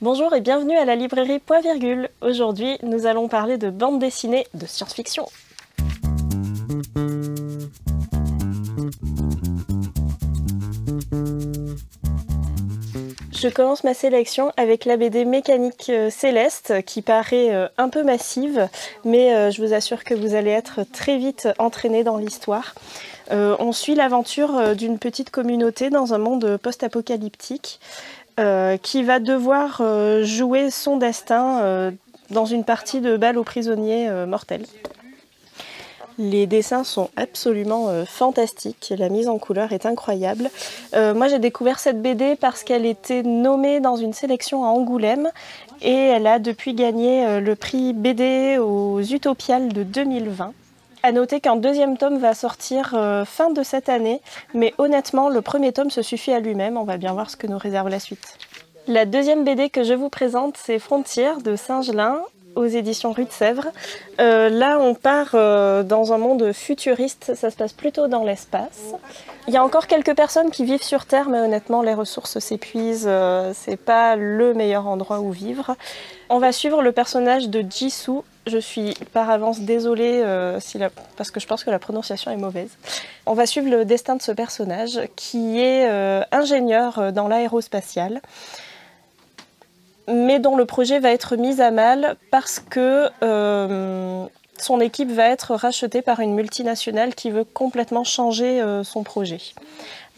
Bonjour et bienvenue à la librairie Point Virgule. Aujourd'hui, nous allons parler de bande dessinée de science-fiction. Je commence ma sélection avec la BD Mécanique Céleste qui paraît un peu massive, mais je vous assure que vous allez être très vite entraîné dans l'histoire. On suit l'aventure d'une petite communauté dans un monde post-apocalyptique qui va devoir jouer son destin dans une partie de balle aux prisonniers mortels. Les dessins sont absolument fantastiques, la mise en couleur est incroyable. Moi j'ai découvert cette BD parce qu'elle était nommée dans une sélection à Angoulême et elle a depuis gagné le prix BD aux Utopiales de 2020. À noter qu'un deuxième tome va sortir fin de cette année, mais honnêtement le premier tome se suffit à lui-même, on va bien voir ce que nous réserve la suite. La deuxième BD que je vous présente c'est Frontier de Singelin, aux éditions Rue de Sèvres. Là, on part dans un monde futuriste, ça se passe plutôt dans l'espace. Il y a encore quelques personnes qui vivent sur Terre, mais honnêtement, les ressources s'épuisent, c'est pas le meilleur endroit où vivre. On va suivre le personnage de Jisoo. Je suis par avance désolée parce que je pense que la prononciation est mauvaise. On va suivre le destin de ce personnage qui est ingénieur dans l'aérospatiale, mais dont le projet va être mis à mal parce que son équipe va être rachetée par une multinationale qui veut complètement changer son projet.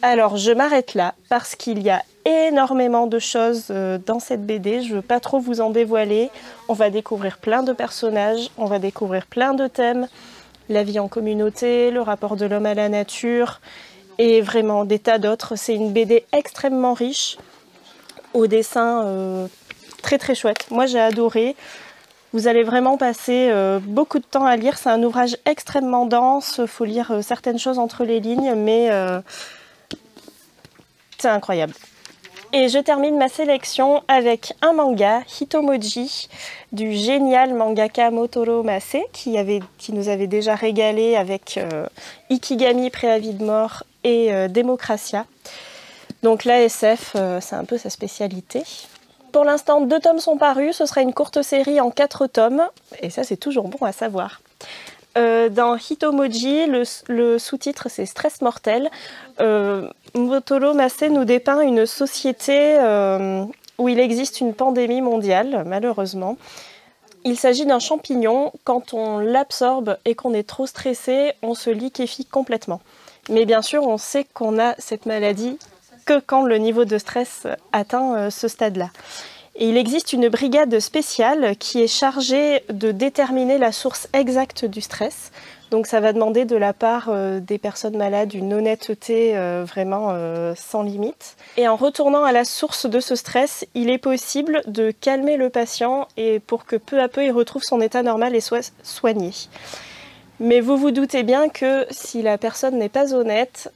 Alors je m'arrête là parce qu'il y a énormément de choses dans cette BD, je ne veux pas trop vous en dévoiler. On va découvrir plein de personnages, on va découvrir plein de thèmes, la vie en communauté, le rapport de l'homme à la nature et vraiment des tas d'autres. C'est une BD extrêmement riche, au dessin très très chouette. Moi j'ai adoré. Vous allez vraiment passer beaucoup de temps à lire. C'est un ouvrage extrêmement dense. Il faut lire certaines choses entre les lignes, mais c'est incroyable. Et je termine ma sélection avec un manga, Hitomoji, du génial mangaka Motoro Mase, qui nous avait déjà régalé avec Ikigami, Préavis de mort et Démocratia. Donc la SF, c'est un peu sa spécialité. Pour l'instant, 2 tomes sont parus, ce sera une courte série en 4 tomes, et ça c'est toujours bon à savoir. Dans Hitomoji, le sous-titre c'est Stress mortel. Motoro Mase nous dépeint une société où il existe une pandémie mondiale, malheureusement. Il s'agit d'un champignon, quand on l'absorbe et qu'on est trop stressé, on se liquéfie complètement. Mais bien sûr, on sait qu'on a cette maladie que quand le niveau de stress atteint ce stade-là. Et il existe une brigade spéciale qui est chargée de déterminer la source exacte du stress. Donc ça va demander de la part des personnes malades une honnêteté vraiment sans limite. Et en retournant à la source de ce stress, il est possible de calmer le patient et pour que peu à peu il retrouve son état normal et soit soigné. Mais vous vous doutez bien que si la personne n'est pas honnête,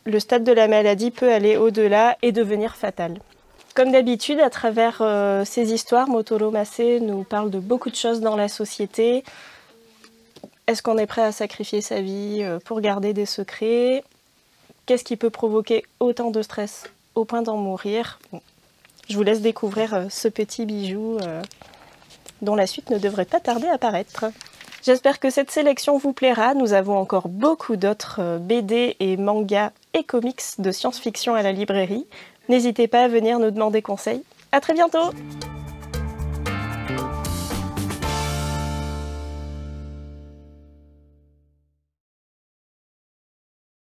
le stade de la maladie peut aller au-delà et devenir fatal. Comme d'habitude, à travers ces histoires, Motoro Mase nous parle de beaucoup de choses dans la société. Est-ce qu'on est prêt à sacrifier sa vie pour garder des secrets? Qu'est-ce qui peut provoquer autant de stress au point d'en mourir? Bon, je vous laisse découvrir ce petit bijou dont la suite ne devrait pas tarder à paraître. J'espère que cette sélection vous plaira. Nous avons encore beaucoup d'autres BD et mangas et comics de science-fiction à la librairie. N'hésitez pas à venir nous demander conseil. À très bientôt!